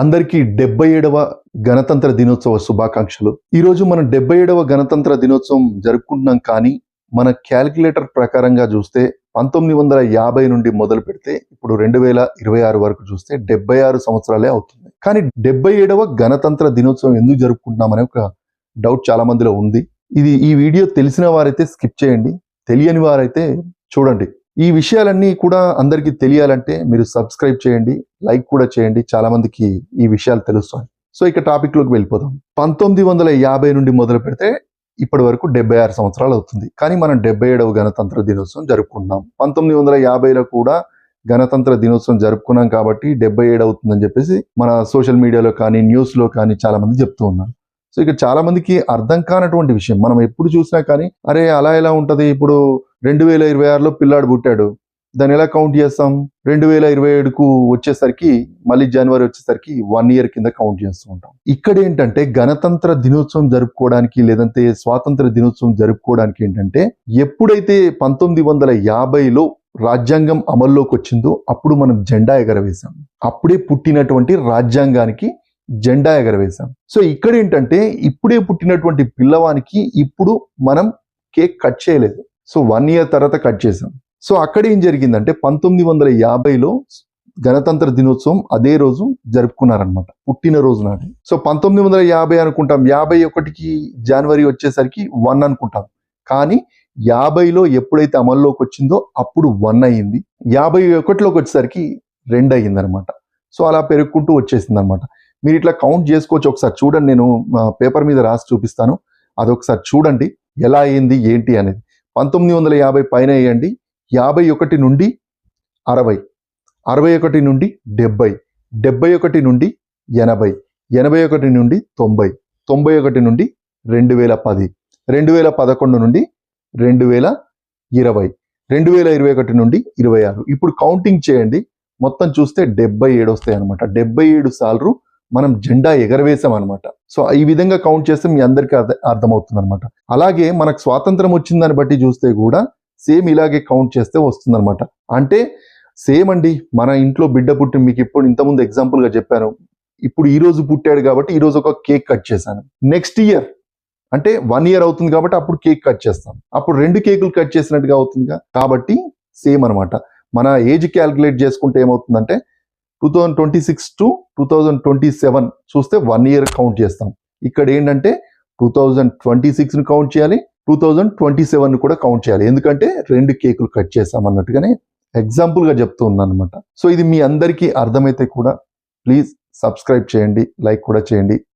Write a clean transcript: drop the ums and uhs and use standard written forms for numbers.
అందరికీ 77వ గణతంత్ర దినోత్సవ శుభాకాంక్షలు. ఈరోజు మనం 77వ గణతంత్ర దినోత్సవం జరుపుకుంటున్నాం. కానీ మన క్యాలిక్యులేటర్ ప్రకారంగా చూస్తే 1950 నుండి మొదలు పెడితే ఇప్పుడు 2026 వరకు చూస్తే 76 సంవత్సరాలే అవుతుంది. కానీ 77వ గణతంత్ర దినోత్సవం ఎందుకు జరుపుకుంటున్నామనే ఒక డౌట్ చాలా మందిలో ఉంది. ఈ వీడియో తెలిసిన వారైతే స్కిప్ చేయండి, తెలియని వారైతే చూడండి. ఈ విషయాలన్నీ కూడా అందరికీ తెలియాలంటే మీరు సబ్స్క్రైబ్ చేయండి, లైక్ కూడా చేయండి. చాలా మందికి ఈ విషయాలు తెలుస్తాయి. సో ఇక టాపిక్ లోకి వెళ్ళిపోదాం. 1950 నుండి మొదలు పెడితే ఇప్పటి వరకు 76 సంవత్సరాలు అవుతుంది. కానీ మనం 77వ గణతంత్ర దినోత్సవం జరుపుకుంటున్నాం. 1950లో కూడా గణతంత్ర దినోత్సవం జరుపుకున్నాం కాబట్టి 77 అవుతుందని చెప్పేసి మన సోషల్ మీడియాలో కానీ న్యూస్ లో కానీ చాలా మంది చెప్తూ ఉన్నారు. సో ఇక చాలా మందికి అర్థం కానటువంటి విషయం, మనం ఎప్పుడు చూసినా కానీ అరే అలా ఎలా ఉంటది, ఇప్పుడు 2026లో పిల్లాడు పుట్టాడు, దాన్ని ఎలా కౌంట్ చేస్తాం? 2027కు వచ్చేసరికి మళ్ళీ జనవరి వచ్చేసరికి 1 ఇయర్ కింద కౌంట్ చేస్తూ ఉంటాం. ఇక్కడ ఏంటంటే గణతంత్ర దినోత్సవం జరుపుకోవడానికి లేదంటే స్వాతంత్ర దినోత్సవం జరుపుకోవడానికి ఏంటంటే ఎప్పుడైతే 1950లో రాజ్యాంగం అమల్లోకి వచ్చిందో అప్పుడు మనం జెండా ఎగరవేశాం. అప్పుడే పుట్టినటువంటి రాజ్యాంగానికి జెండా ఎగరవేశాం. సో ఇక్కడ ఏంటంటే ఇప్పుడే పుట్టినటువంటి పిల్లవానికి ఇప్పుడు మనం కేక్ కట్ చేయలేదు. సో 1 ఇయర్ తర్వాత కట్ చేసాం. సో అక్కడ ఏం జరిగిందంటే 1950లో గణతంత్ర దినోత్సవం అదే రోజు జరుపుకున్నారనమాట, పుట్టినరోజు నాటి. సో 1950 అనుకుంటాం, 51కి జనవరి వచ్చేసరికి 1 అనుకుంటాం. కానీ 50లో ఎప్పుడైతే అమల్లోకి వచ్చిందో అప్పుడు 1 అయ్యింది. 51లోకి వచ్చేసరికి 2 అయ్యింది అనమాట. సో అలా పెరుగుకుంటూ వచ్చేసింది అనమాట. మీరు ఇట్లా కౌంట్ చేసుకోవచ్చు. ఒకసారి చూడండి, నేను పేపర్ మీద రాసి చూపిస్తాను, అదొకసారి చూడండి ఎలా అయింది ఏంటి అనేది. 1950 పైన వేయండి, 51 నుండి 60, 61 నుండి 70, 71 నుండి 80, 81 నుండి 90, 91 నుండి 2010, 2011 నుండి 2020, 2021 నుండి 26. ఇప్పుడు కౌంటింగ్ చేయండి, మొత్తం చూస్తే 77 వస్తాయి అనమాట. 77 సార్లు మనం జెండా ఎగరవేసాం అనమాట. సో ఈ విధంగా కౌంట్ చేస్తే మీ అందరికీ అర్థమవుతుంది అనమాట. అలాగే మనకు స్వాతంత్రం వచ్చిందని బట్టి చూస్తే కూడా సేమ్ ఇలాగే కౌంట్ చేస్తే వస్తుంది అనమాట. అంటే సేమ్ అండి, మన ఇంట్లో బిడ్డ పుట్టి, మీకు ఇప్పుడు ఇంతకుముందు ఎగ్జాంపుల్ గా చెప్పాను, ఇప్పుడు ఈ రోజు పుట్టాడు కాబట్టి ఈ రోజు ఒక కేక్ కట్ చేశాను. నెక్స్ట్ ఇయర్ అంటే 1 ఇయర్ అవుతుంది కాబట్టి అప్పుడు కేక్ కట్ చేస్తాం, అప్పుడు 2 కేకులు కట్ చేసినట్టుగా అవుతుందిగా. కాబట్టి సేమ్ అనమాట. మన ఏజ్ క్యాలిక్యులేట్ చేసుకుంటే ఏమవుతుందంటే 2026 టు 2027 చూస్తే 1 ఇయర్ కౌంట్ చేస్తాం. ఇక్కడ ఏంటంటే 2026ని కౌంట్ చేయాలి, 2027ని కూడా కౌంట్ చేయాలి. ఎందుకంటే 2 కేకులు కట్ చేసాం అన్నట్టుగానే ఎగ్జాంపుల్ గా చెప్తూ ఉన్నాను అనమాట. సో ఇది మీ అందరికీ అర్థమైతే కూడా ప్లీజ్ సబ్స్క్రైబ్ చేయండి, లైక్ కూడా చేయండి.